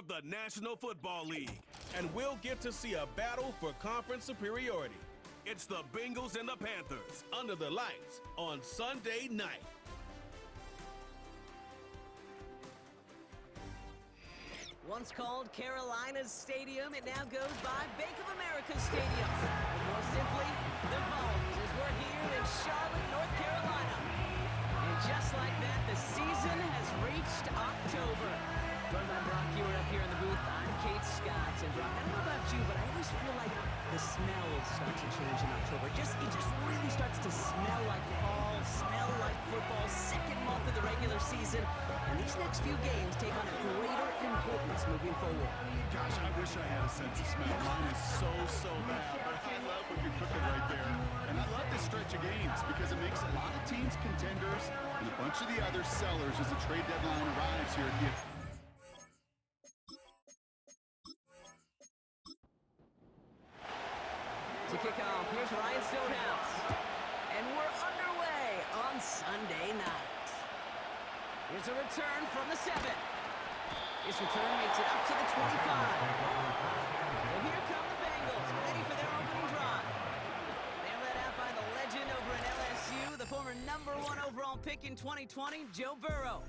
of the National Football League, and we'll get to see a battle for conference superiority. It's the Bengals and the Panthers under the lights on Sunday night. Once called Carolina's Stadium, it now goes by Bank of America Stadium. Or more simply, the Vols, as we're here in Charlotte, North Carolina. And just like that, the season has reached October. Joined by Brock Hewitt up here in the booth. I'm Kate Scott. And Brock, I don't know about you, but I always feel like the smells start to change in October. It just really starts to smell like fall, smell like football. Second month of the regular season. And these next few games take on a greater importance moving forward. Gosh, I wish I had a sense of smell. Mine is so bad, but I love what you're cooking right there. And I love this stretch of games because it makes a lot of teams contenders and a bunch of the other sellers as the trade deadline arrives here at the... To kick off, here's Ryan Stonehouse. And we're underway on Sunday night. Here's a return from the 7. This return makes it up to the 25. So here come the Bengals, ready for their opening drive. They're led out by the legend over at LSU, the former #1 overall pick in 2020, Joe Burrow.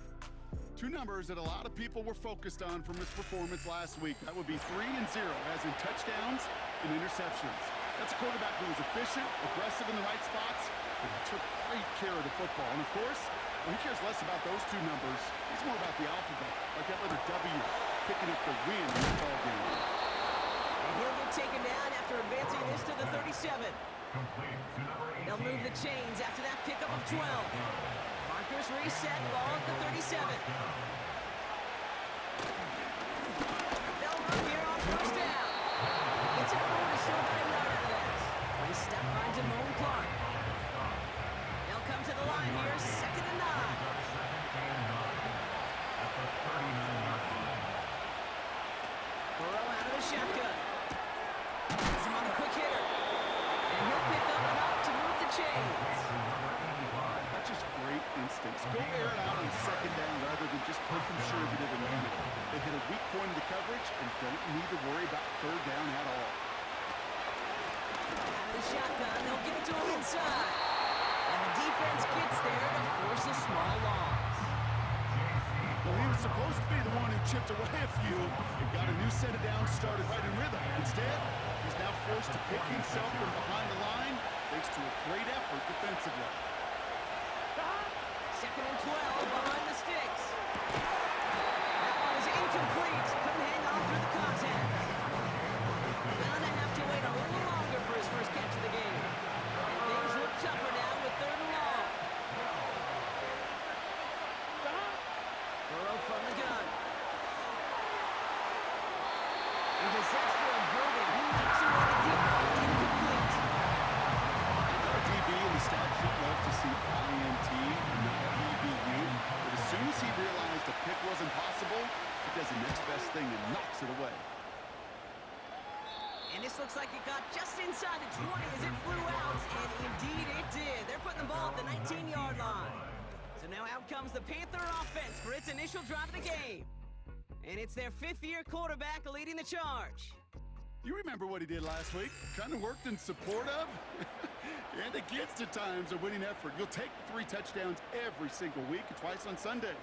Two numbers that a lot of people were focused on from his performance last week. That would be 3 and 0, as in touchdowns and interceptions. That's a quarterback who was efficient, aggressive in the right spots, and he took great care of the football. And of course, he cares less about those two numbers. He's more about the alphabet, like that letter W, picking up the win in the ball game. And he'll get taken down after advancing this to the 37. They'll move the chains after that pickup of 12. Markers reset, ball at the 37. They'll run here on first down. Gets it forward to start by a yard out of that. Nice step by Damone Clark. They'll come to the line here, 2nd and 9. Burrow out of the shotgun. He's him on the quick hitter. And he'll pick up enough to move the chains. That's just great instincts. Go air it out on 2nd down rather than just play conservative and run it. They hit a weak point in the coverage and don't need to worry about 3rd down at all. Out of the shotgun, they'll give it to him inside. And the defense gets there to force a small loss. Well, he was supposed to be the one who chipped away a few and got a new set of downs started right in rhythm. Instead, he's now forced to pick himself from behind the line thanks to a great effort defensively. 2nd and 12 behind the sticks. That one is incomplete. Couldn't hang on through the contact. Gonna have to wait a little longer for his first catch of the game. And things look tougher now with 3rd and long. Burrow from the gun. And disaster averted. He knocks away the deep ball. Incomplete. Our DB and the stat sheet love to see INT and not PBU. But as soon as he realized a pick wasn't possible, he does the next best thing and knocks it away. And this looks like it got just inside the 20 as it flew out, and indeed it did. They're putting the ball at the 19-yard line. So now out comes the Panther offense for its initial drive of the game. And it's their 5th-year quarterback leading the charge. You remember what he did last week? Kind of worked in support of and against at times a winning effort. You'll take the 3 touchdowns every single week and twice on Sunday.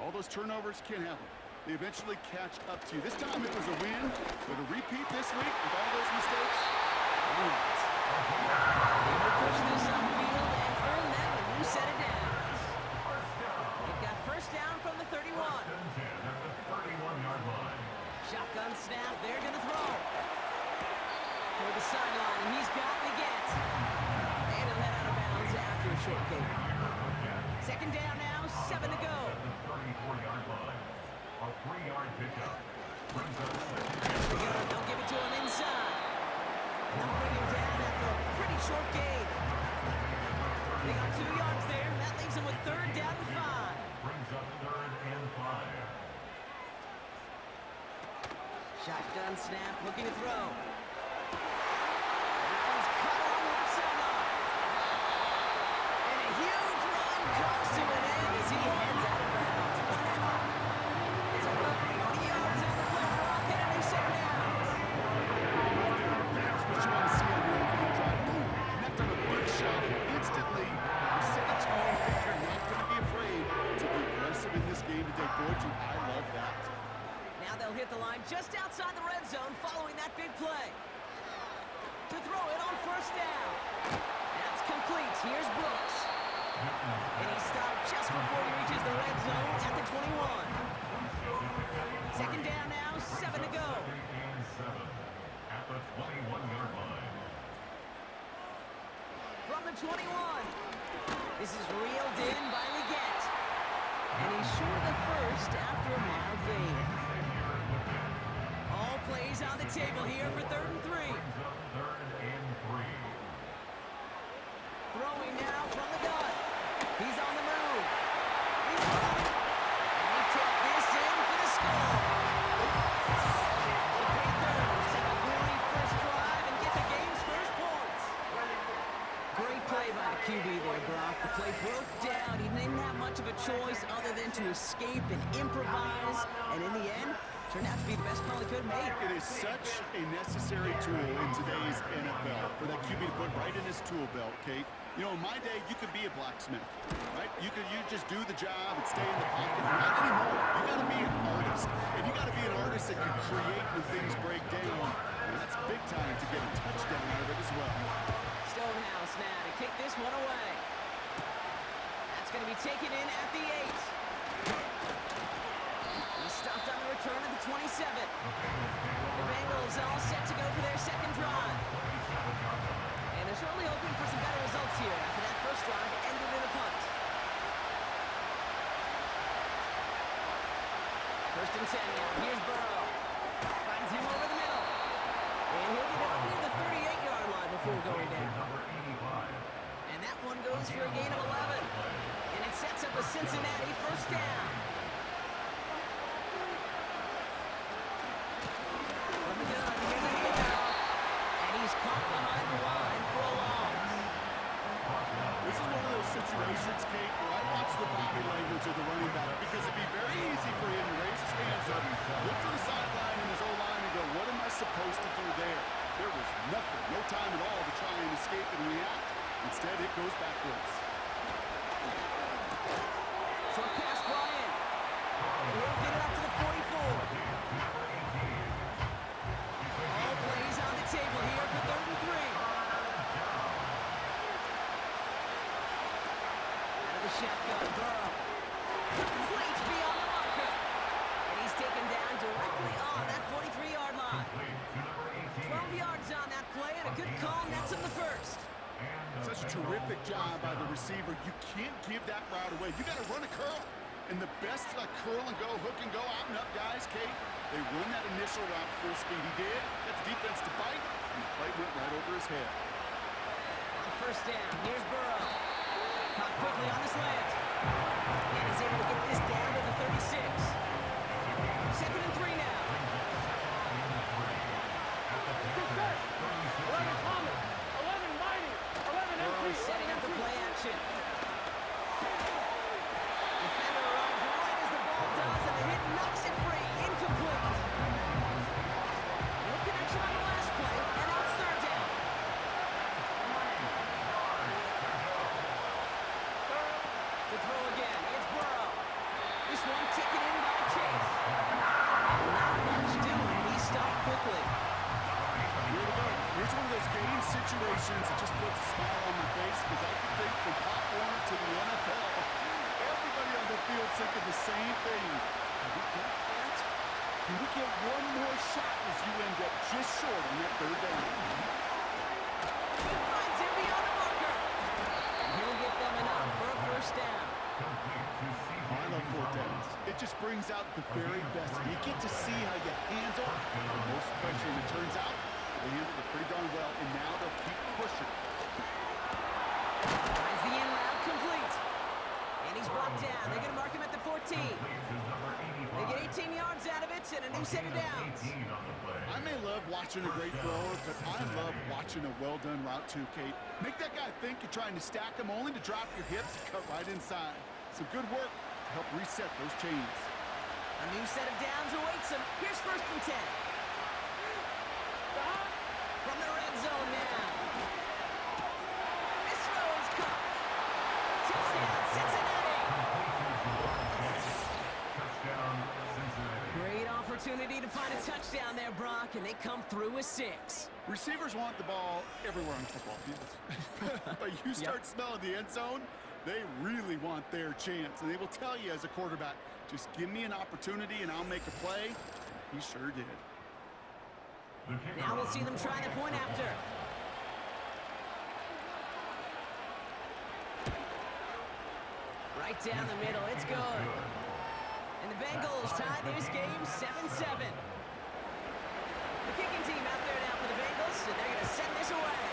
All those turnovers can't have them. They eventually catch up to you. This time it was a win, but a repeat this week with all those mistakes? All right. They'll push this upfield and earn them a new set of downs. They've got first down from the 31. Shotgun snap, they're going to throw. Toward the sideline, and he's got the get. And he'll head out of bounds after a short gain. 2nd down now, 7 to go. A 3-yard pickup. They'll give it to him inside. And they'll bring him down after a pretty short gain. They got 2 yards there, and that leaves them with 3rd down and 5. Brings up 3rd and 5. Shotgun snap, looking to throw. That one's cut on the left sideline. And a huge run comes to an end as he heads out of bounds. It's about 40 yards on the play hit the line just outside the red zone following that big play. To throw it on first down. That's complete. Here's Brooks. And he stopped just before he reaches the red zone at the 21. Second down now, 7 to go. At the 21-yard line. From the 21. This is reeled in by Leggett. And he's short of the first after a mild gain. All plays on the table here for 3rd and 3. Third and 3. Throwing now from the gun. He's on the move. He's running. And they take this in for the score. The Panthers have a great first drive and get the game's first points. Great play by the QB there, Brock. The play broke down. He didn't have much of a choice other than to escape and improvise. And in the end, turned out to be the best call he could have made. It is such a necessary tool in today's NFL for that QB to put right in his tool belt, Kate. You know, in my day, you could be a blacksmith, right? You just do the job and stay in the pocket. Not anymore. You got to be an artist. And you got to be an artist that can create when things break down. And that's big time to get a touchdown out of it as well. Stonehouse now to kick this one away. That's going to be taken in at the 8. He stopped on the return at the 27. The Bengals all set to go for their second drive. And they're certainly hoping for some better results here after that first drive ended in a punt. First and 10 now. Here's Burrow. Finds him over the middle. And he'll get it up near the 38-yard line before going down. And that one goes for a gain of 11. And it sets up a Cincinnati first down. From the gun, here's a handoff. And he's caught behind the line for a loss. This is one of those situations, Kate, where I watch the body language of the running back because it'd be very easy for him to raise his hands up, look to the sideline in his O-line and go, what am I supposed to do there? There was nothing, no time at all to try and escape and react. Instead, it goes backwards. Short pass brought in. And he'll get it up to the 44. All plays on the table here for 3rd and 3. Out of the shotgun, Burrow. Plates beyond the marker. And he's taken down directly on that 43-yard line. 12 yards on that play and a good call nets him the first. Such a terrific job by the receiver. You can't give that route away. You got to run a curl. And the best curl and go, hook and go, out and up guys, Kate, they run that initial route full speed. He did. Got the defense to bite, and the play went right over his head. On first down, here's Burrow. Caught quickly on the slant. And he's able to get this down to the 36. 2nd and 3 now. 11 Thomas, 11 Mighty, 11 Burrow MP. setting up the play action. Defender arrives right as the ball does, and the hit knocks it free. Incomplete. No connection on the last play, and now it's 3rd down. To throw again, it's Burrow. This one taken in by Chase. Not much doing. He stopped quickly. Here we go. Here's one of those game situations that just puts a smile on my face because I can think from Pop Warner to the NFL. Everybody on the field thinking the same thing. Can we get that? Can we get one more shot as you end up just short on that 3rd down? He finds him beyond the marker. And he'll get them enough for a first down. I love 4th downs. It just brings out the very best. You get to see how you handle the most pressure, and it turns out they handled it pretty darn well, and now they'll keep pushing. Finds the in route complete. And he's brought down. They're going to mark him at the 14. They get 18 yards out of it and a new set of downs. I may love watching a great thrower, but I love watching a well-done route too, Kate. Make that guy think you're trying to stack him only to drop your hips and cut right inside. Some good work to help reset those chains. A new set of downs awaits him. Here's 1st and 10. From the red zone now. This throw is caught. Touchdown, Cincinnati. Touchdown, Cincinnati. Great offer opportunity to find a touchdown there, Brock, and they come through with 6. Receivers want the ball everywhere on football fields. But you start smelling the end zone, they really want their chance. And they will tell you as a quarterback, just give me an opportunity and I'll make a play. He sure did. Now we'll see them try the point after. Right down the middle, it's good. And the Bengals tie this game 7-7. The kicking team out there now for the Bengals, and they're going to send this away.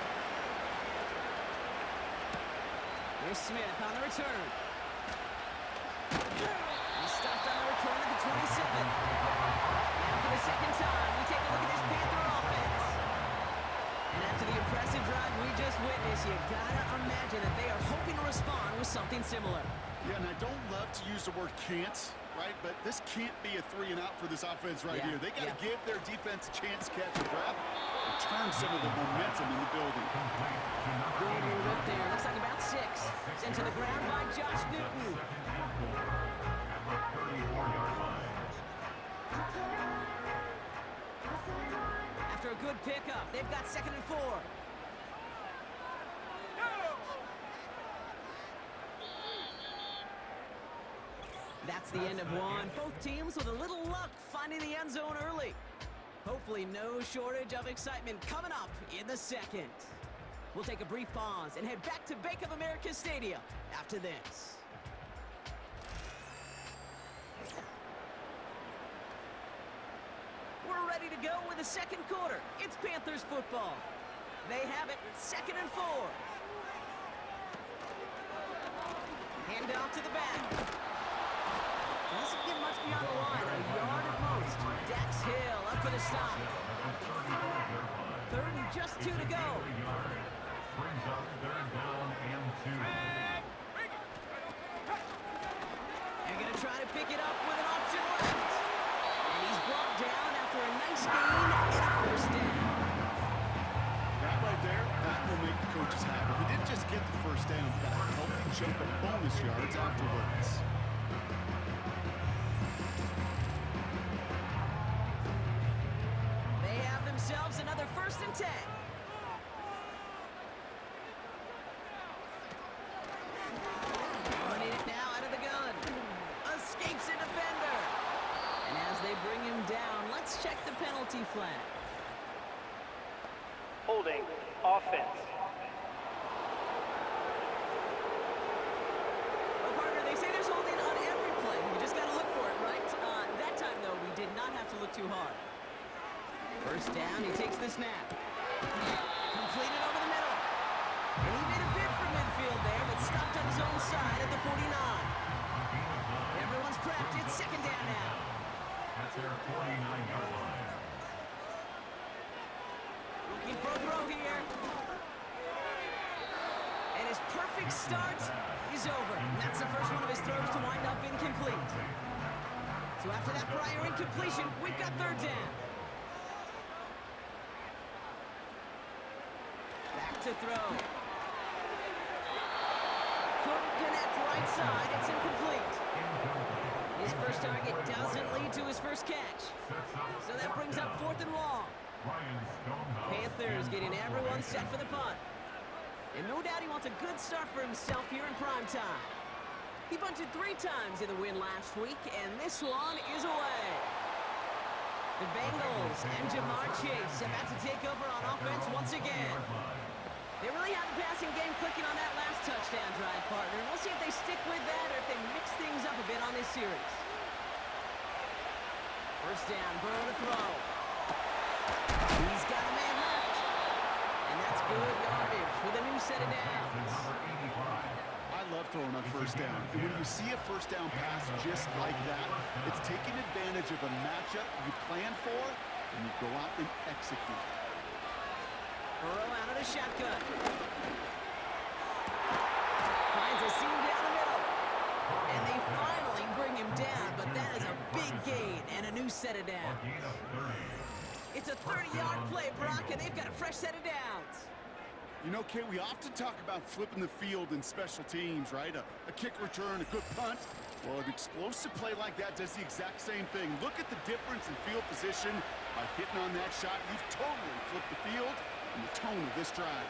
Here's Smith on the return. He's stopped on the return at the 27. Now for the second time, we take a look at this Panther offense. And after the impressive drive we just witnessed, you gotta imagine that they are hoping to respond with something similar. Yeah, and I don't love to use the word can't, right? But this can't be a 3-and-out for this offense right here. They got to give their defense a chance to catch a breath and turn some of the momentum in the building. Good move up there. Looks like about 6. Sent to the ground by Josh Newton. After a good pickup, they've got 2nd and 4. That's the end of one. Both teams with a little luck finding the end zone early. Hopefully no shortage of excitement coming up in the second. We'll take a brief pause and head back to Bank of America Stadium after this. We're ready to go with the second quarter. It's Panthers football. They have it 2nd and 4. Hand off to the back. Doesn't get much beyond the line, a yard at most. Dax Hill up for the stop. 3rd and just 2 to go. Brings up 3rd down and 2. They're going to try to pick it up with an option left. And he's brought down after a nice gain and a first down. That right there, that will make the coaches happy. He didn't just get the first down, he got a healthy chunk of bonus yards afterwards. They have themselves another 1st and 10. Running it now out of the gun. Escapes a defender. And as they bring him down, let's check the penalty flag. Holding offense. Well, partner, they say there's holding on every play. You just got to look for it, right? That time, though, we did not have to look too hard. 1st down, he takes the snap. Completed over the middle. And he made a bid for midfield there, but stopped on his own side at the 49. Everyone's prepped. It's 2nd down now. That's their 49-yard line. Looking for a throw here. And his perfect start is over. And that's the first one of his throws to wind up incomplete. So after that prior incompletion, we've got 3rd down. Back to throw. Couldn't connect right side. It's incomplete. His first target doesn't lead to his first catch. So that brings up 4th and long. Panthers getting everyone set for the punt. And no doubt he wants a good start for himself here in prime time. He bunted 3 times in the win last week, and this one is away. The Bengals and Jamar Chase about to take over on offense once again. They really have the passing game clicking on that last touchdown drive, partner. We'll see if they stick with that or if they mix things up a bit on this series. 1st down, Burrow to throw. He's got a man left. And that's good yardage with a new set of downs. I love throwing on 1st down. And when you see a 1st down pass just like that, it's taking advantage of a matchup you plan for, and you go out and execute. Burrow out of the shotgun. Finds a seam down the middle. And they finally bring him down, but that is a big gain and a new set of downs. It's a 30-yard play, Brock, and they've got a fresh set of downs. You know, Kate, we often talk about flipping the field in special teams, right? A kick return, a good punt. Well, an explosive play like that does the exact same thing. Look at the difference in field position. By hitting on that shot, you've totally flipped the field and the tone of this drive.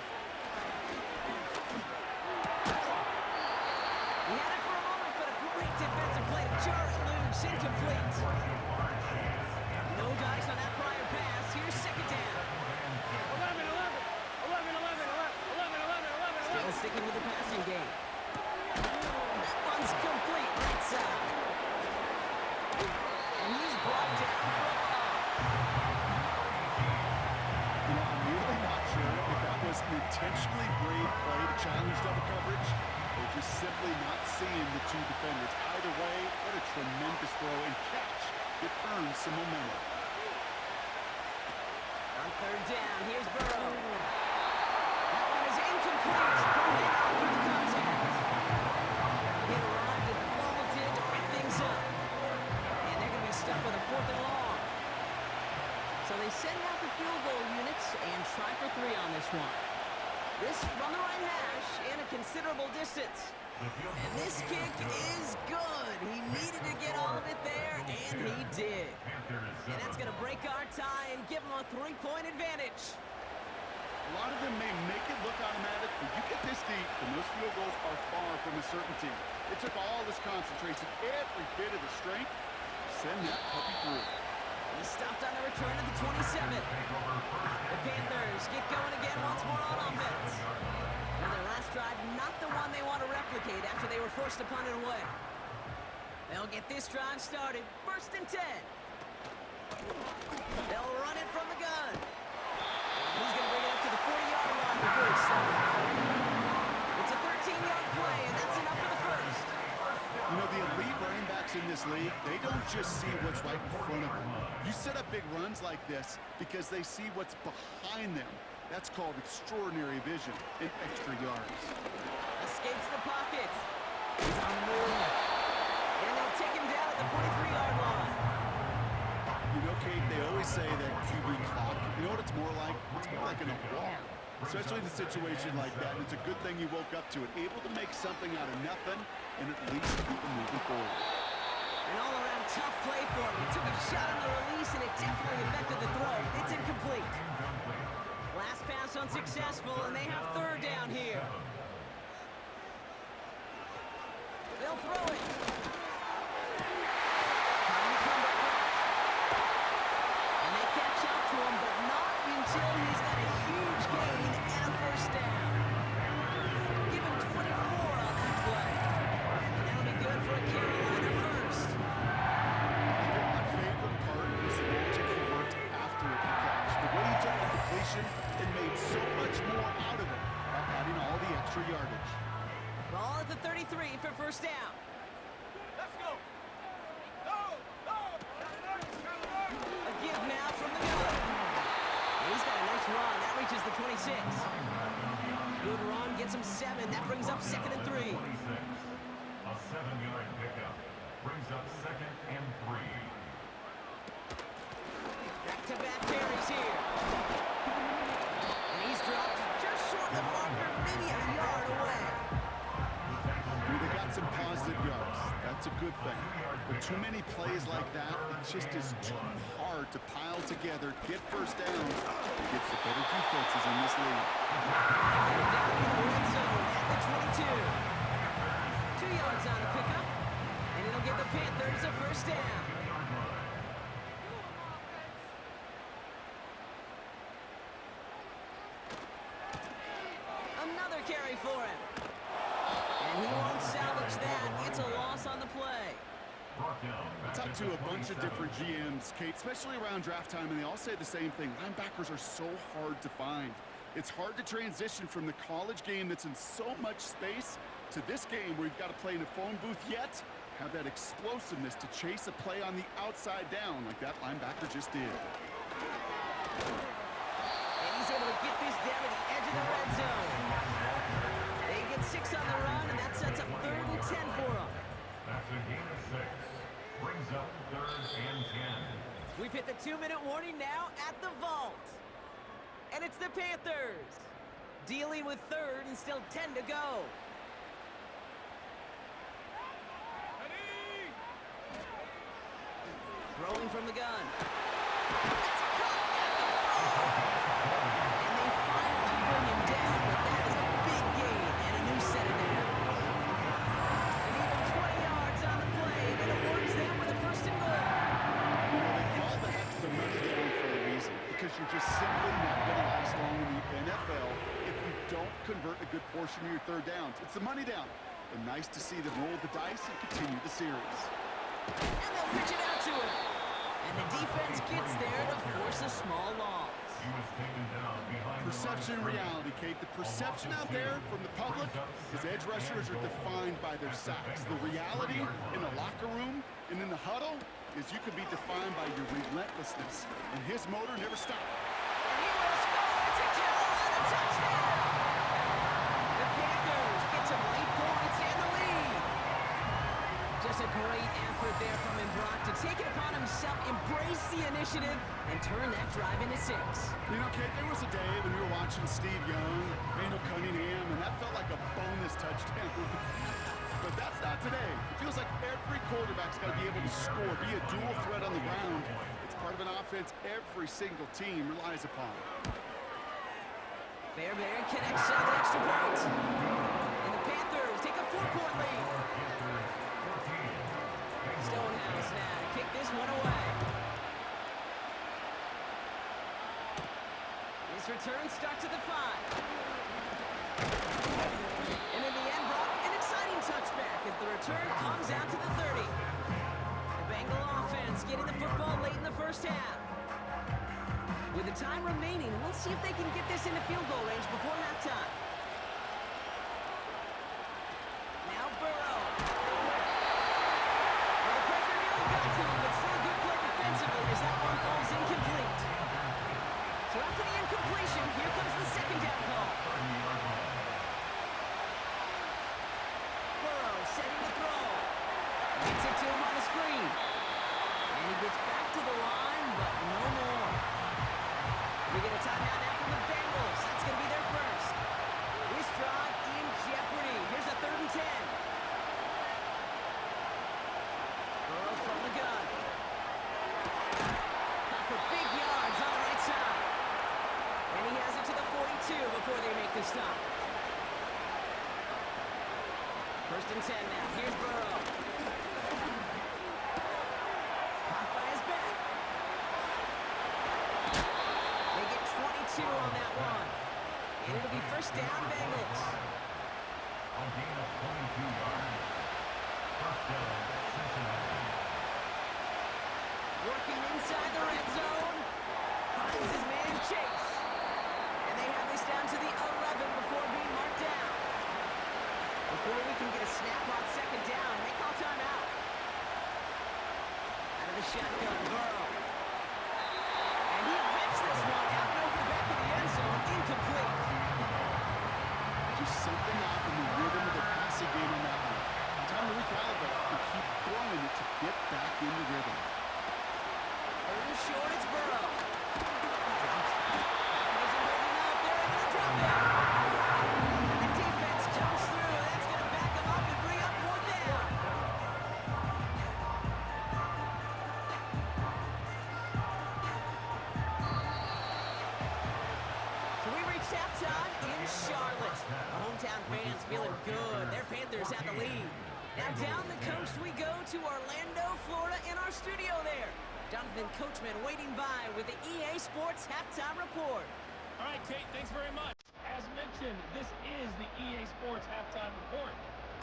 He had it for a moment, but a great defensive play to jar it loose. Incomplete. No dice on that prior pass. Here's second down. 11, 11, 11, 11, 11, 11, 11, 11. Still sticking with the passing game. That one's complete right side. And he's brought down for a loss. You know, I'm really not sure if that was an intentionally brave play to challenge double coverage or just simply not seeing the two defenders. Either way, what a tremendous throw and catch. It earns some momentum. On third down, here's Burrow. That one is incomplete. Heading out through the contact. He arrived as the ball did to pick things up. And they're going to be stuck with a 4th and long. So they send out the field goal units and try for 3 on this one. This from the right hash and a considerable distance. And this kick is good. He needed to get all of it there, and he did. And that's going to break our tie and give him a 3-point advantage. A lot of them may make it look automatic, but you get this deep, and those field goals are far from a certainty. It took all this concentration, every bit of the strength, to send that puppy through. He stopped on the return at the 27. The Panthers get going again once more on offense. And their last drive, not the one they want to replicate after they were forced to punt it away. They'll get this drive started. 1st and 10. They'll run it from the gun. He's going to bring it up to the 40-yard line before it's stopped. It's a 13-yard play, and that's enough for the first. You know, the elite running backs in this league, they don't just see what's right in front of them. You set up big runs like this because they see what's behind them. That's called extraordinary vision and extra yards. Escapes the pocket. He's on the move. And they'll take him down at the 43-yard line. You know, Kate, they always say that QB clock, you know what it's more like? It's more like an alarm. Especially in a situation like that. And it's a good thing you woke up to it. Able to make something out of nothing and at least keep them moving forward. An all-around tough play for him. He took a shot on the release, and it definitely affected the throw. It's incomplete. Last pass unsuccessful, and they have 3rd down here. They'll throw it. Trying to come back right. And they catch up to him, but not until he's got a huge gain and a 1st down. Give him 24 on that play. And that'll be good for a Carolina 1st. My favorite part is the magic he worked after the catch. The way he took the completion and made so much more out of it by adding all the extra yardage. Ball at the 33 for 1st down. Let's go. Go, go. A give now from the gun. He's got a nice run. That reaches the 26. Good run, gets him 7. That brings up 2nd and 3. 26. A 7-yard pickup brings up 2nd and 3. Back-to-back carries here. And he's dropped just short of the marker, maybe a yard away. They got some positive yards. That's a good thing. But too many plays like that, it just is too hard to pile together, get 1st downs against the better defenses in this league. They're down in the red zone at the 22. 2 yards on the pickup. And it'll give the Panthers a 1st down. Another carry for him. And he won't salvage that. It's a loss on the play. I talked to a bunch of different GMs, Kate, especially around draft time, and they all say the same thing. Linebackers are so hard to find. It's hard to transition from the college game that's in so much space to this game where you've got to play in a phone booth yet have that explosiveness to chase a play on the outside down like that linebacker just did. And he's able to get this down to the edge of the red zone. They get 6 on the run, and that sets up 3rd and 10 for them. That's a gain of 6. Brings up 3rd and 10. We've hit the 2-minute warning now at the vault. And it's the Panthers dealing with 3rd and still 10 to go. Throwing from the gun. That's caught at the throw. And they finally bring him down, but that is a big gain and a new set of downs. And even 20 yards on the play, and it awards them with a first and goal. They call that the money down for a reason, because you're just simply not going to last long in the NFL if you don't convert a good portion of your third downs. It's the money down. And nice to see them roll the dice and continue the series. And they'll pitch it out to him. And the defense gets there to force a small loss. He was taken down behind Perception and reality, Kate. The perception out there from the public is edge rushers are defined by their sacks. The reality in the locker room and in the huddle is you can be defined by your relentlessness. And his motor never stopped. And he will score. It's a Carolina touchdown. The Panthers get some late points and the lead. Just a great effort there from him, Brock, to take it upon himself, embrace the initiative, and turn that drive into 6. You know, Kate, there was a day when we were watching Steve Young, Randall Cunningham, and that felt like a bonus touchdown. But that's not today. It feels like every quarterback's got to be able to score, be a dual threat on the ground. It's part of an offense every single team relies upon. Fairbairn connects on the extra point. And the Panthers take a 4-point lead. Stonehouse now to kick this one away. This return stuck to the 5. And in the end, Brock, an exciting touchback as the return comes out to the 30. The Bengal offense getting the football late in the first half. With the time remaining, we'll see if they can get this into field goal range before halftime. Now Burrow. Well, the pressure nearly got to him, but still a good play defensively as that one falls incomplete. So after the incompletion, here comes the second down call. Burrow setting the throw. Gets it to him on the screen. And he gets back to the line, but no more. We get a timeout now from the Bengals. That's going to be their first. This drive in jeopardy. Here's a 3rd and 10. Burrow from the gun. Caught for big yards on the right side. And he has it to the 42 before they make the stop. 1st and 10 now. Here's Burrow. Caught by his back. They get 22 on that one. And it'll be first down, Bengals. A gain of 22 yards. First down, Cincinnati. Working inside the red zone. Finds his man Chase. And they have this down to the 11 before being marked down. Before we can get a snap on second down, they call timeout. Out of the shotgun, Burrow. And he rips this one out and over the back of the end zone. Incomplete. Just something off in the rhythm of the passing game on that one. Time to recalibrate and keep throwing it to get back in the rhythm. 3rd and short, it's Burrow. Drops back. Packers are moving up. They're able to drop it. And the defense comes through. That's going to back them up and bring up 4th down. So we reached halftime in Charlotte. The hometown fans feeling good. Their Panthers have the lead. Now down the coast we go to Orlando, Florida, in our studio there. Jonathan Coachman waiting by with the EA Sports Halftime Report. All right, Kate, thanks very much. As mentioned, this is the EA Sports Halftime Report.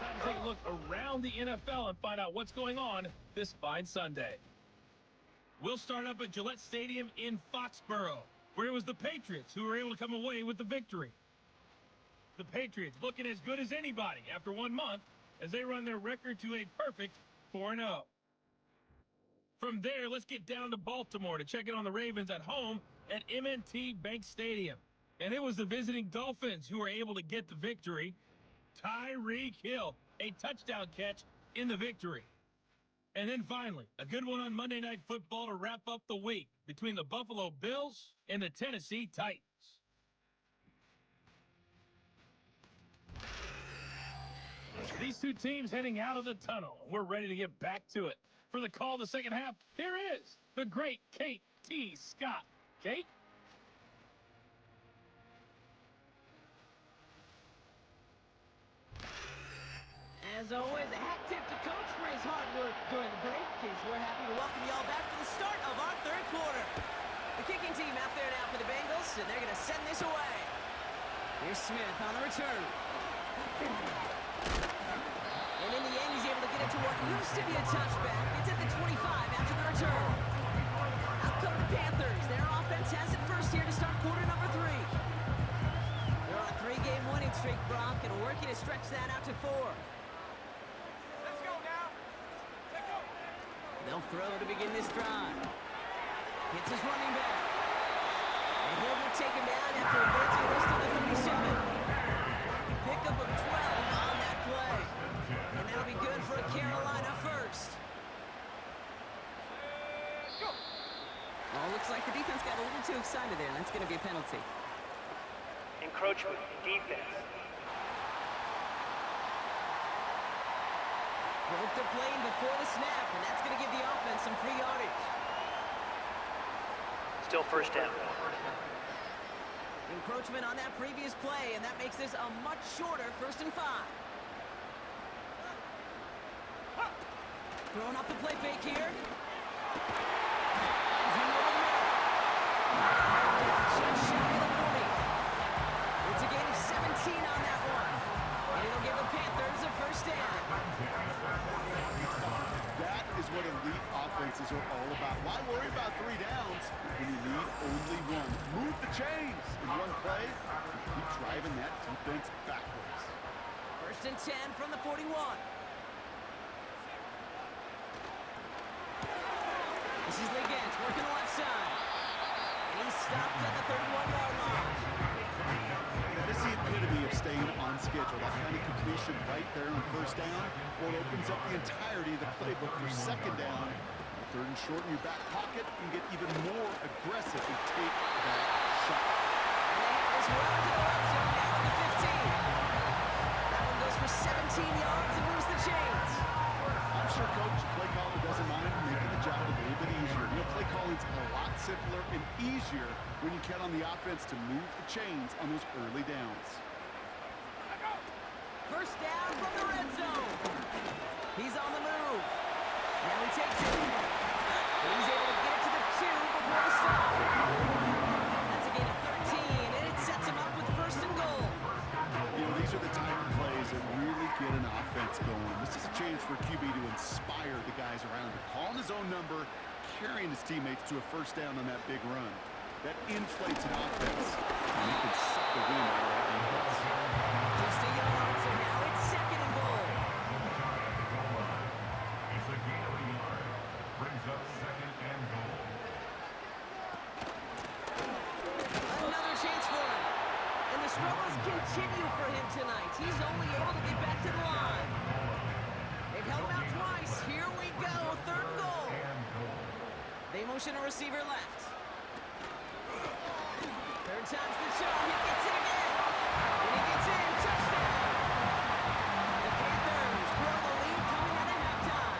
Time to take a look around the NFL and find out what's going on this fine Sunday. We'll start up at Gillette Stadium in Foxborough, where it was the Patriots who were able to come away with the victory. The Patriots looking as good as anybody after 1 month as they run their record to a perfect 4-0. From there, let's get down to Baltimore to check in on the Ravens at home at M&T Bank Stadium. And it was the visiting Dolphins who were able to get the victory. Tyreek Hill, a touchdown catch in the victory. And then finally, a good one on Monday Night Football to wrap up the week between the Buffalo Bills and the Tennessee Titans. These two teams heading out of the tunnel. We're ready to get back to it. For the call of the second half, here is the great Kate T. Scott. Kate? As always, a hat tip to Coach for his hard work during the break, as we're happy to welcome y'all back for the start of our third quarter. The kicking team out there now for the Bengals, and they're going to send this away. Here's Smith on the return. And in the end, he's able to get it to what used to be a touchback. It's at the 25 after the return. Out come the Panthers. Their offense has it first here to start quarter number 3. They're on a 3-game winning streak, Brock, and working to stretch that out to 4. They'll throw to begin this drive. Hits his running back. And he'll get taken down after advancing this to the 37. Pickup of 12 on that play. And that'll be good for a Carolina first. Oh, looks like the defense got a little too excited there. That's going to be a penalty. Encroachment, defense. Broke the plane before the snap, and that's going to give the offense some free yardage. Still first down. Encroachment on that previous play, and that makes this a much shorter 1st and 5. Throwing off the play fake here. Just shy of the 40. It's a gain of 17 on that one. And it'll give the Panthers a first down. That is what elite offenses are all about. Why worry about 3 downs when you need only 1? Move the chains in one play and keep driving that defense backwards. 1st and 10 from the 41. This is Liggins working the left side. And he's stopped at the 31-yard line. That is the epitome of staying on schedule. That kind of completion right there on 1st down, well, opens up the entirety of the playbook for 2nd down. 3rd and short in your back pocket, you can get even more aggressive and take that shot. And they have this well into the red zone now at the 15. That one goes for 17 yards and moves the chains. I'm sure Coach play caller doesn't mind making the job a little bit easier. You know, play calling's a lot simpler and easier when you count on the offense to move the chains on those early downs. 1st down from the red zone. He's on the move. Now he takes it. And he's able to get it to the 2 before the stop. That's a gain of 13, and it sets him up with 1st and goal. You know, these are the type of plays that really get an offense going. This is a chance for QB to inspire the guys around him. Calling his own number, carrying his teammates to a 1st down on that big run. That inflates an offense, and you can suck the wind out of that defense. Just a yard, so now it's 2nd and goal. It's a gain of a yard. Brings up 2nd and goal. Another chance for him. And the struggles continue for him tonight. He's only able to get back to the line. They've held him out twice. Here we go, 3rd and goal. They motion a receiver left. 3rd time's the charm. He gets it again. And he gets in. Touchdown. The Panthers grow the lead coming out of halftime.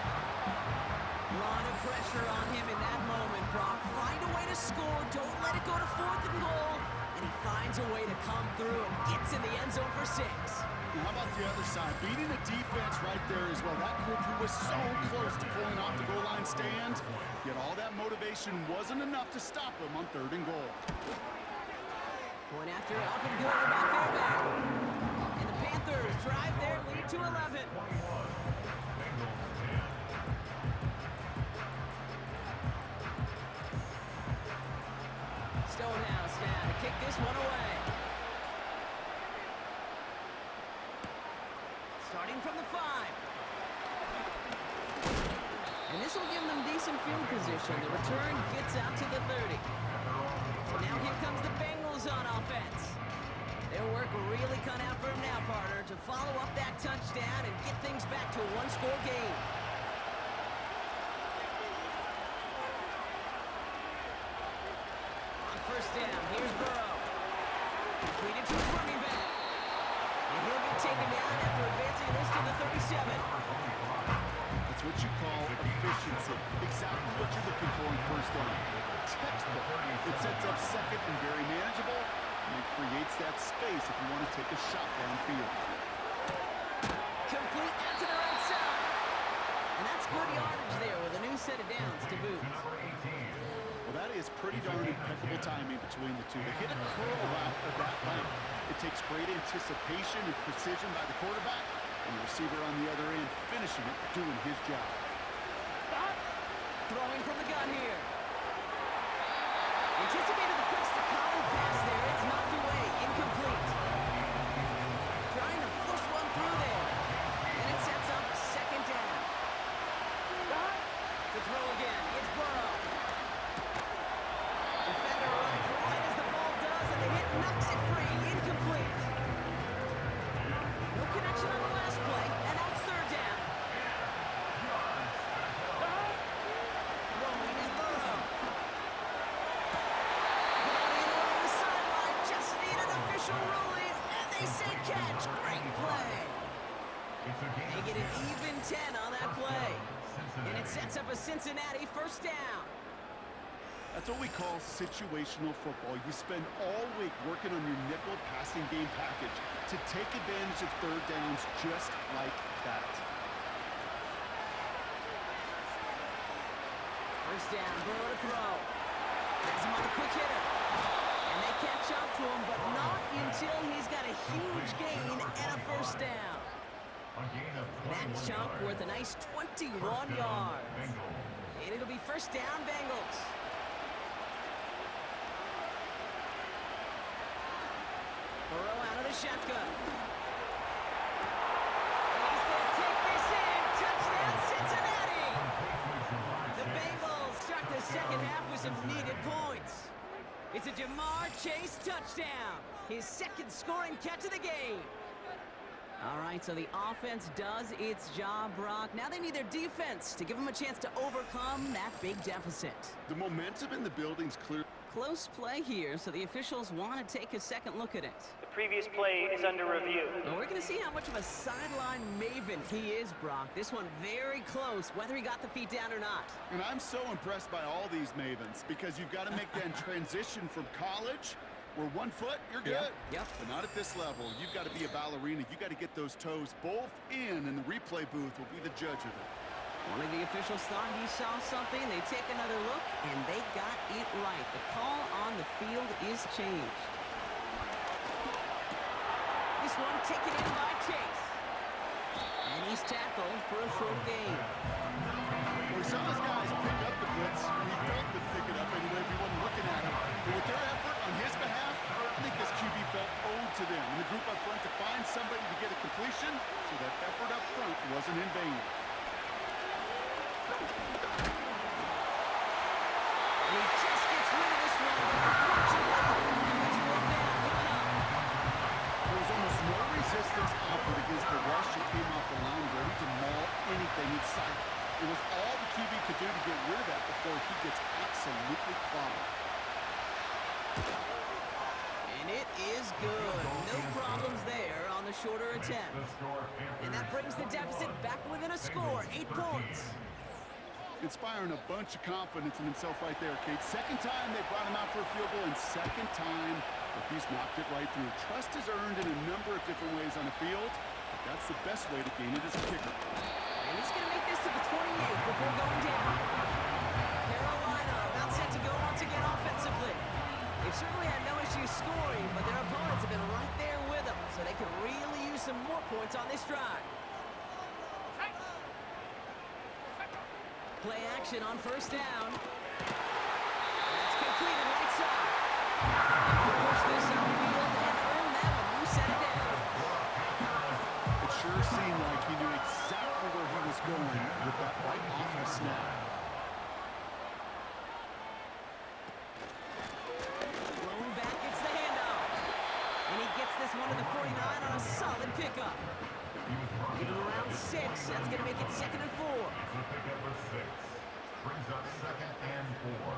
Lot of pressure on him in that moment, Brock. Find a way to score. Don't let it go to 4th and goal. And he finds a way to come through and gets in the end zone for 6. And how about the other side? Beating the defense right there as well. That group who was so close to pulling off the goal line stand, yet all that motivation wasn't enough to stop them on 3rd and goal. Point after up and good by Fairbairn. And the Panthers drive their lead to 11. Stonehouse now to kick this one away. Starting from the 5. And this will give them decent field position. The return gets out to the 30. So now here comes the Bengals on offense. Their work really cut out for them now, partner, to follow up that touchdown and get things back to a 1-score game. On 1st down, here's Burrow. Completed to his running back. And he'll get taken down after advancing this to the 37. It's That's what you call efficiency. Exactly what you're looking for in first down. Textbook. It sets up second and very manageable, and it creates that space if you want to take a shot downfield. Complete out to the right side. And that's good yardage there with a new set of downs to boot. Well, that is pretty darn impeccable timing between the two. They hit a curl route of that length. It takes great anticipation and precision by the quarterback, and the receiver on the other end finishing it, doing his job. Throwing from the gun here. Anticipated the crest to collar pass there. It's knocked away. Incomplete. Trying to force one through there. And it sets up second down. To throw again. It's Burrow. Defender runs right as the ball does, and the hit knocks it free. Incomplete. No connection on the last play, and now it's third down. Throwing is Burrow. Throwing along the sideline, just need an official ruling, and they say catch. Great play. They get an even 10 on that play. And it sets up a Cincinnati first down. That's what we call situational football. You spend all week working on your nickel passing game package to take advantage of third downs just like that. First down, Burrow to throw. Has him on the quick hitter. And they catch up to him, but not until he's got a huge gain and a first down. That chunk worth a nice 21 yards. And it'll be first down, Bengals. Burrow out of the shotgun. And he's going to take this in. Touchdown, Cincinnati! The Bengals start the second half with some needed points. It's a Jamar Chase touchdown. His second scoring catch of the game. All right, so the offense does its job, Brock. Now they need their defense to give them a chance to overcome that big deficit. The momentum in the building's clear. Close play here, so the officials want to take a second look at it. The previous play is under review. Well, we're going to see how much of a sideline maven he is, Brock. This one very close, whether he got the feet down or not. And I'm so impressed by all these mavens because you've got to make that transition from college where 1 foot, you're good. Yep. But not at this level. You've got to be a ballerina. You've got to get those toes both in, and the replay booth will be the judge of it. One of the officials thought he saw something. They take another look, and they got it right. The call on the field is changed. This one taken in by Chase. And he's tackled for a short gain. Well, we saw those guys pick up the blitz. We felt them pick it up anyway if you wasn't looking at him. But with their effort on his behalf, I think this QB felt owed to them. And the group up front to find somebody to get a completion, so that effort up front wasn't in vain. He just gets rid of this one, but unfortunately, it's brought down coming up. There was almost no resistance offered against the rush that came off the line, ready to maul anything in sight. It was all the QB could do to get rid of that before he gets absolutely clobbered. And it is good. No problems there on the shorter attempt. And that brings the deficit back within a score, 8 points. Inspiring a bunch of confidence in himself right there, Kate. Second time they brought him out for a field goal, and second time that he's knocked it right through. Trust is earned in a number of different ways on the field, but that's the best way to gain it as a kicker. And he's going to make this to the 28 before going down. Carolina about set to go once again offensively. They've certainly had no issues scoring, but their opponents have been right there with them, so they could really use some more points on this drive. Play action on first down. That's completed right side. Push this outfield and earn that one. You set it down. It sure seemed like he knew exactly where he was going with that right off the snap. Blown back gets the handoff. And he gets this one to the 49 on a solid pickup. Give him around 6. That's going to make it 2nd and 4. Brings up 2nd and 4.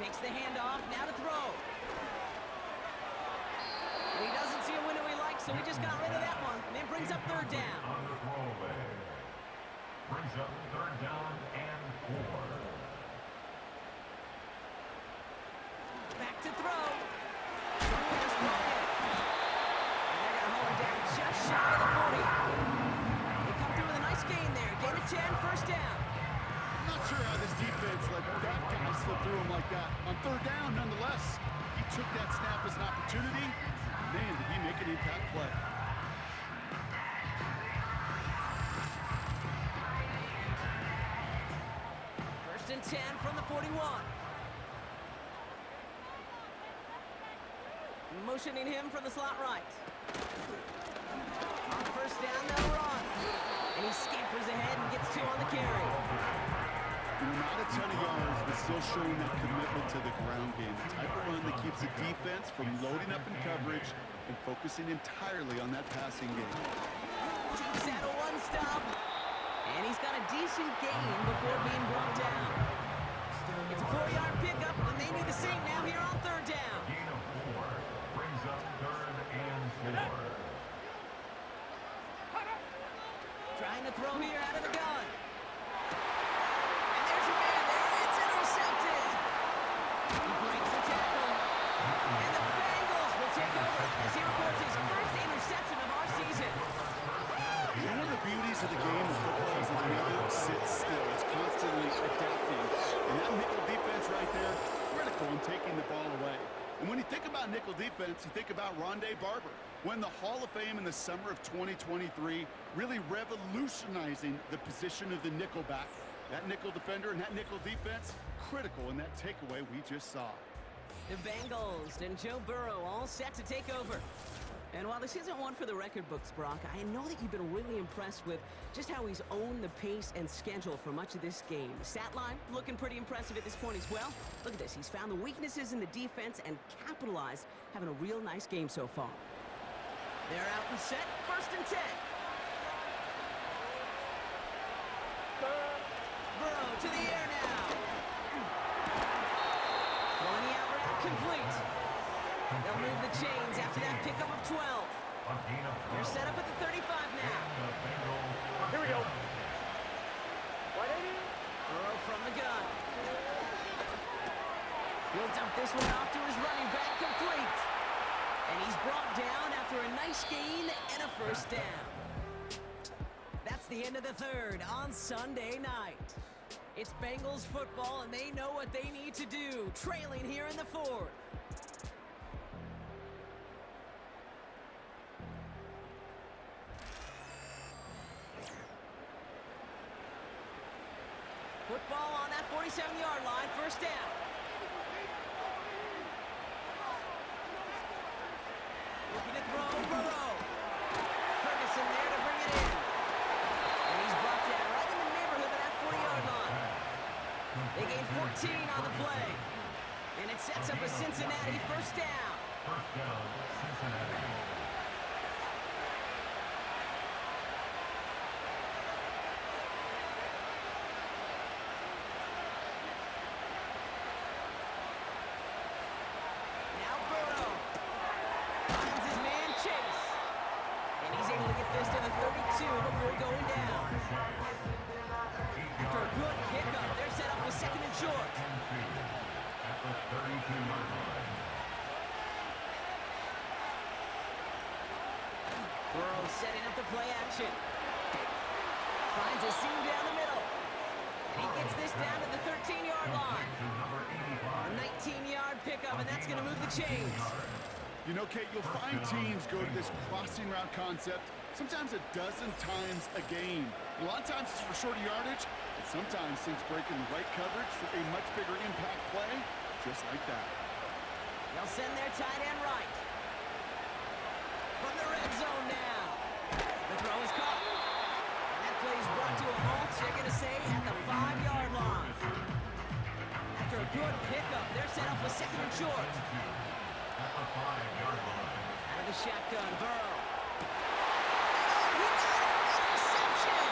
Takes the handoff, now to throw. And he doesn't see a window he likes, so he just got rid of that one. And it brings up 3rd down. Brings up third down and 4. Back to throw. Short pass ball in. And they're going to hold him down just shy of the 40. They come through with a nice gain there. Gain of 10, first down. I'm not sure how this defense let that guy slip through him like that. On third down, nonetheless, he took that snap as an opportunity. Man, did he make an impact play. First and 10 from the 41. Motioning him from the slot right. On first down, they'll run. And he scampers ahead and gets 2 on the carry. Not a ton of yards, but still showing that commitment to the ground game. The type of run that keeps the defense from loading up in coverage and focusing entirely on that passing game. Takes out a 1-stop. And he's got a decent gain before being brought down. It's a 4-yard pickup, and they need the same now here on third down. Gain of 4. Brings up third and 4. Trying to throw here out of the gun. And there's a man there. It's intercepted. He breaks the tackle. And the Bengals will take over as he records his first interception of our season. One of the beauties of the game of football is it never sits still. It's constantly adapting. And that nickel defense right there, critical in taking the ball away. And when you think about nickel defense, you think about Rondé Barber. Won the Hall of Fame in the summer of 2023, really revolutionizing the position of the nickelback. That nickel defender and that nickel defense, critical in that takeaway we just saw. The Bengals and Joe Burrow all set to take over. And while this isn't one for the record books, Brock, I know that you've been really impressed with just how he's owned the pace and schedule for much of this game. The stat line looking pretty impressive at this point as well. Look at this. He's found the weaknesses in the defense and capitalized, having a real nice game so far. They're out and set. First and 10. Burrow to the air now. Throwing the out route complete. They'll move the chains after that pickup of 12. They're set up at the 35 now. Here we go. Burrow from the gun. He'll dump this one off to his running back, complete. And he's brought down after a nice gain and a first down. That's the end of the third on Sunday night. It's Bengals football, and they know what they need to do, trailing here in the fourth. Football on that 47-yard line, first down. Looking to throw, Burrow. Ferguson there to bring it in. And he's brought down right in the neighborhood of that 40-yard line. They gain 14 on the play. And it sets up a Cincinnati first down. First down, Cincinnati. Now Burrow finds his man Chase. And he's able to get this to the 32 before going down. After a good pickup, they're set up with second and short. At the 32-yard line. Burrow setting up the play action. Finds a seam down the middle. And he gets this down to the 13-yard line. To number 85. A 19-yard pickup, and that's going to move the chains. You know, Kate, you'll find teams go to this crossing route concept sometimes a dozen times a game. A lot of times it's for shorter yardage, but sometimes things break in the right coverage for a much bigger impact play, just like that. They'll send their tight end right. From the red zone now. The throw is caught. And that play is brought to a halt, they're going to say, at the 5-yard line. After a good pickup, they're set up with second and short. At the 5-yard line. Out of the shotgun, Burrow. He got it! Interception!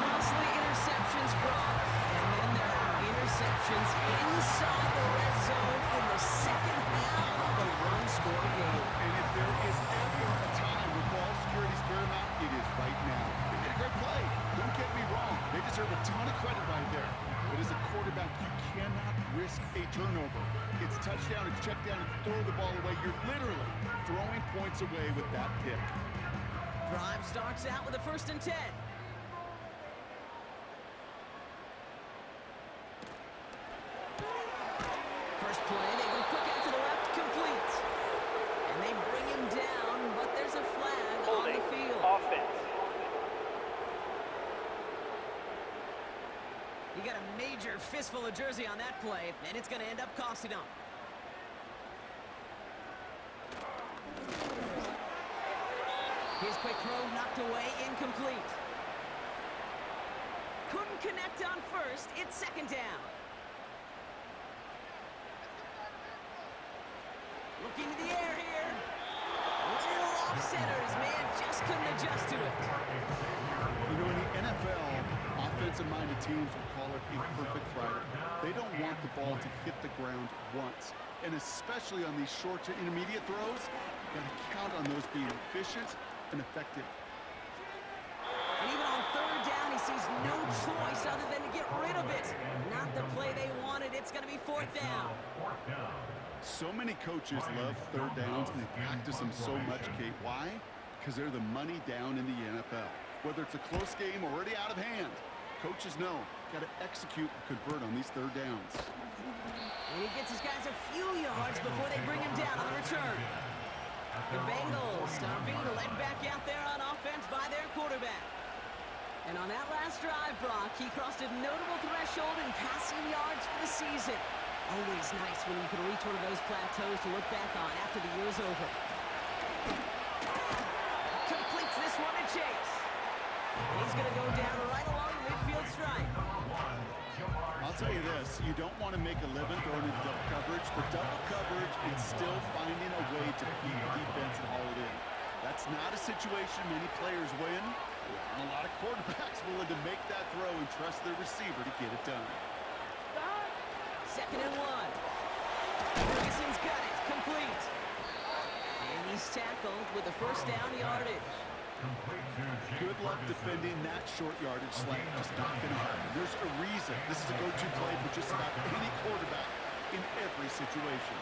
Costly interceptions, Brock. And then there are interceptions inside the red zone in the second half of the one-score game. And if there is ever a time With ball security's paramount, it is right now. They made a great play. Don't get me wrong. They deserve a ton of credit right there. But as a quarterback, you cannot risk a turnover. It's touchdown, it's check down, it's throw the ball away. You're literally throwing points away with that pick. Drive starts out with a 1st and 10. First play, they go quick out to the left, complete. And they bring him down, but there's a flag on the field. Offense. You got a major fistful of jersey on that play, and it's going to end up costing him. His quick throw knocked away, incomplete. Couldn't connect on first, it's 2nd down. Looking to the air here. Little off center, his man just couldn't adjust to it. You know, in the NFL, offensive-minded teams will call it a perfect Friday. They don't want the ball to hit the ground once. And especially on these short to intermediate throws, you've got to count on those being efficient and effective. And even on 3rd down, he sees no choice other than to get rid of it. Not the play they wanted. It's going to be 4th down. So many coaches love 3rd downs, and they practice them so much, Kate. Why? Because they're the money down in the NFL. Whether it's a close game or already out of hand, coaches know got to execute and convert on these 3rd downs. And he gets his guys a few yards before they bring him down on the return. The Bengals are being led back out there on offense by their quarterback. And on that last drive, Brock, he crossed a notable threshold in passing yards for the season. Always nice when you can reach one of those plateaus to look back on after the year's over. Completes this one to Chase. And he's going to go down right along the midfield stripe. I'll tell you this, you don't want to make a living throwing into double coverage, but double coverage is still finding a way to beat the defense and haul it in. That's not a situation many players win. There aren't a lot of quarterbacks willing to make that throw and trust their receiver to get it done. 2nd and 1. Ferguson's got it, complete. And he's tackled with the 1st down yardage. Good luck defending that short yardage slant. Just not going to happen. There's a reason this is a go-to play for just about any quarterback in every situation.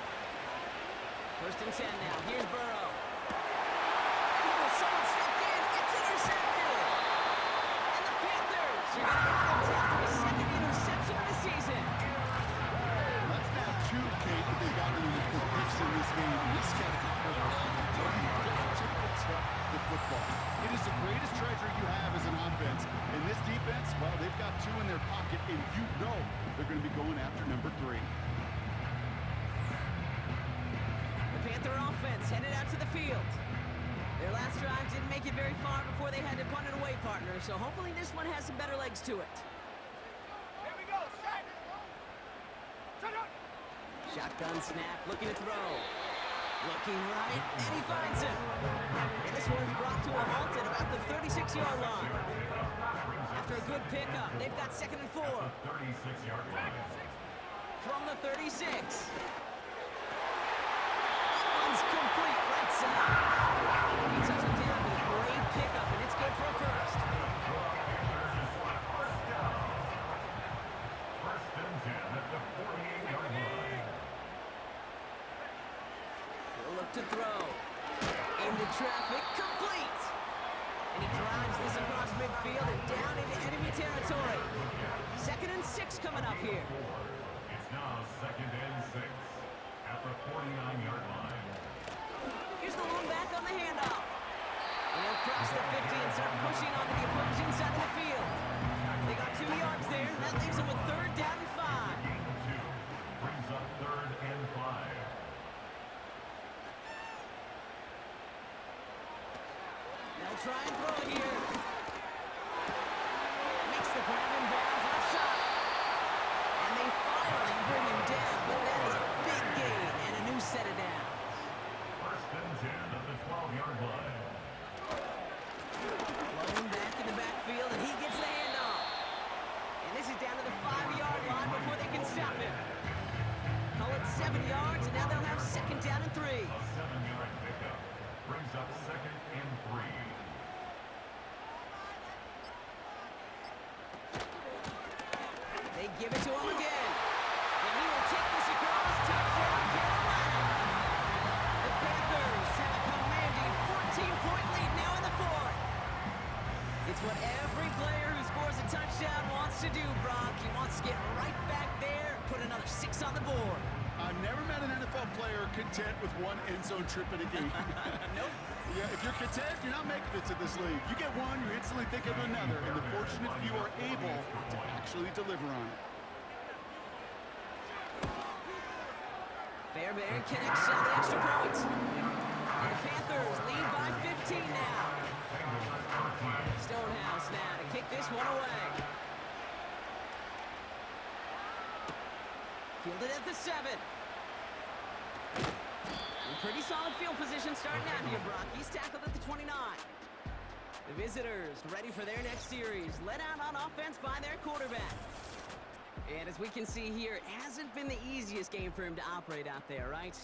1st and 10 now. Here's Burrow. Oh, someone stepped in. It's intercepted. And the Panthers are going to have after a 2nd interception of the season. That's now 2, Kate, that they got in for picks in this game. This guy the football. It is the greatest treasure you have as an offense. And this defense, well, they've got 2 in their pocket, and you know they're going to be going after number 3. The Panther offense headed out to the field. Their last drive didn't make it very far before they had to punt it away, partner. So hopefully this one has some better legs to it. Here we go. Set. Shotgun snap, looking to throw. Looking right, and he finds him. And this one's brought to a halt at about the 36-yard line. After a good pickup, they've got 2nd and 4. 36-yard line. From the 36. That one's complete right side. He touches him down with a great pickup, and it's good for a 1st. First and 10 at the 48-yard line. Look to throw. Into traffic, complete. And he drives this across midfield and down into enemy territory. 2nd and 6 coming up here. It's now 2nd and 6 at the 49-yard line. Here's the lone back on the handoff. And he'll cross the 50 and start pushing onto the opposing side of the field. They got 2 yards there, and that leaves them with 3rd down and 5. Gain of 2 brings up 3rd and 5. They'll try and throw it here. Makes the grab and bounds offside. And they finally bring him down, but that is a big gain and a new set of downs. First and 10 at the 12-yard line. Blown back in the backfield, and he gets the handoff. And this is down to the 5-yard line before they can stop him. Call it 7 yards, and now they'll have 2nd down and 3. A 7-yard pickup brings up 2nd and 3. give it to him again. And he will take this across. Touchdown, Carolina. The Panthers have a commanding 14-point lead now in the fourth. It's what every player who scores a touchdown wants to do, Brock. He wants to get right back there and put another 6 on the board. I've never met an NFL player content with one end zone trip in a game. Nope. Yeah, if you're content, you're not making it to this league. You get one, you instantly think of another, and the fortunate few are able to actually deliver on it. Fairbairn connects on the extra point. And the Panthers lead by 15 now. Stonehouse now to kick this one away. Fielded at the 7. Pretty solid field position starting out here, Brock. He's tackled at the 29. The visitors ready for their next series. Led out on offense by their quarterback. And as we can see here, it hasn't been the easiest game for him to operate out there, right?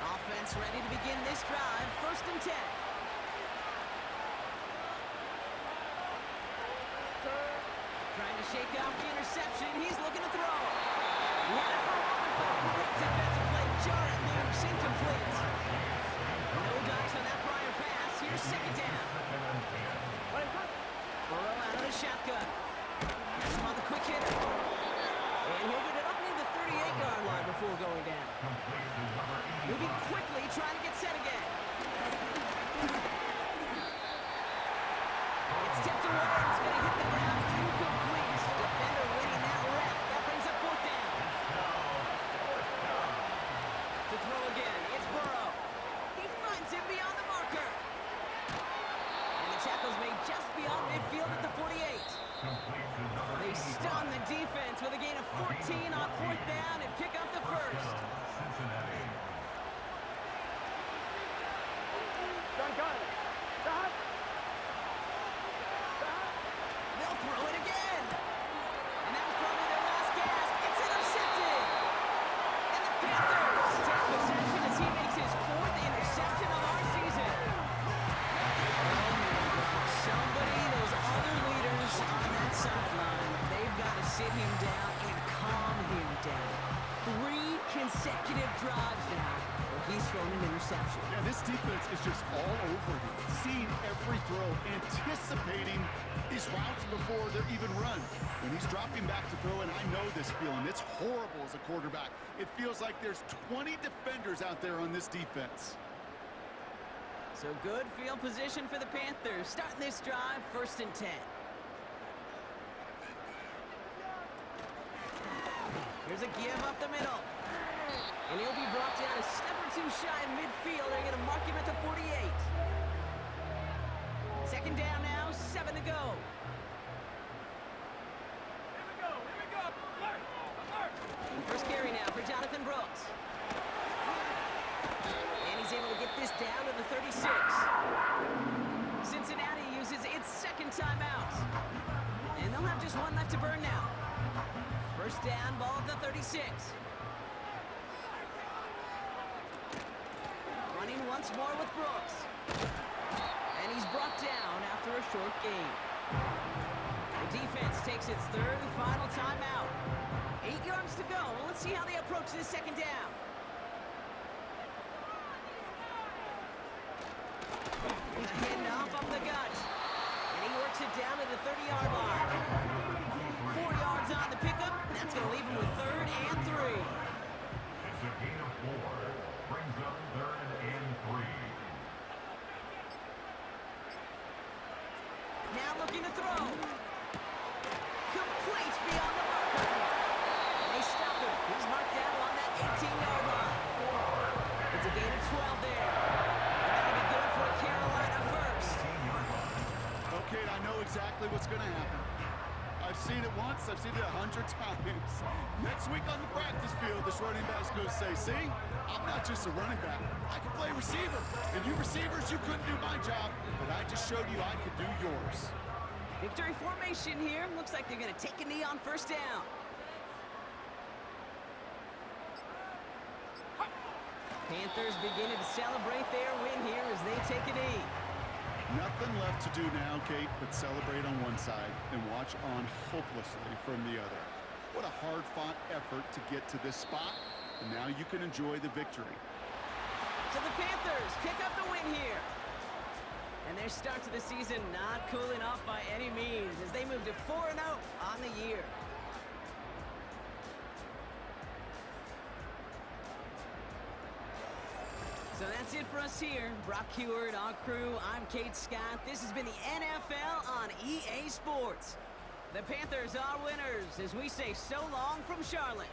Offense ready to begin this drive. 1st and 10. Trying to shake off the interception. He's looking to throw. Great defensive play. Jar it loose. Incomplete. No dice on that prior pass. Here's 2nd down. Burrow out of the shotgun. Has him on the quick hitter. And he'll get it up near the 38-yard line before going down. Moving quickly, trying to get set again. It's tipped away. It's going to hit the ground. Incomplete. Defender winning that rep. That brings up 4th down. To throw again. It's Burrow. He finds him beyond the marker. And the tackle's made just beyond midfield at the 48. They stun the defense with a gain of 14 on 4th down and pick up the first. They'll throw it again. And that was probably their last gasp. It's intercepted. And the Panthers take possession as he makes his 4th interception of our season. Somebody, those other leaders on that sideline, they've got to sit him down and calm him down. 3 consecutive drives now where he's thrown an interception. Yeah, this defense is just all over him, seeing every throw, anticipating these routes before they're even run. When he's dropping back to throw, and I know this feeling, it's horrible as a quarterback. It feels like there's 20 defenders out there on this defense. So good field position for the Panthers. Starting this drive, 1st and 10. Here's a give up the middle. And he'll be brought down a step or 2 shy in midfield. They're going to mark him at the 48. 2nd down now, 7 to go. First carry now for Jonathan Brooks. And he's able to get this down to the 36. Cincinnati uses its 2nd timeout. And they'll have just 1 left to burn now. 1st down, ball at the 36. Running once more with Brooks. And he's brought down after a short gain. The defense takes its 3rd and final timeout. 8 yards to go. Well, let's see how they approach this 2nd down. A handoff up the gut. And he works it down to the 30-yard line. 4 yards on the pickup. That's going to leave him with 3rd and 3. It's a gain of 4. Brings up 3rd and 3. Now looking to throw. Complete beyond the marker. And they stop him. He's marked down along that 18-yard line. It's a gain of 12 there. And that'll be good for a Carolina first. Okay, I know exactly what's going to happen. I've seen it once, I've seen it 100 times. Next week on the practice field, this running back's going to say, see, I'm not just a running back. I can play receiver. And you receivers, you couldn't do my job, but I just showed you I could do yours. Victory formation here. Looks like they're going to take a knee on 1st down. Panthers beginning to celebrate their win here as they take a knee. Nothing left to do now, Kate, but celebrate on one side and watch on hopelessly from the other. What a hard-fought effort to get to this spot, and now you can enjoy the victory. So the Panthers pick up the win here. And their start to the season not cooling off by any means as they move to 4-0 on the year. So that's it for us here. Brock Heward, our crew, I'm Kate Scott. This has been the NFL on EA Sports. The Panthers are winners as we say so long from Charlotte.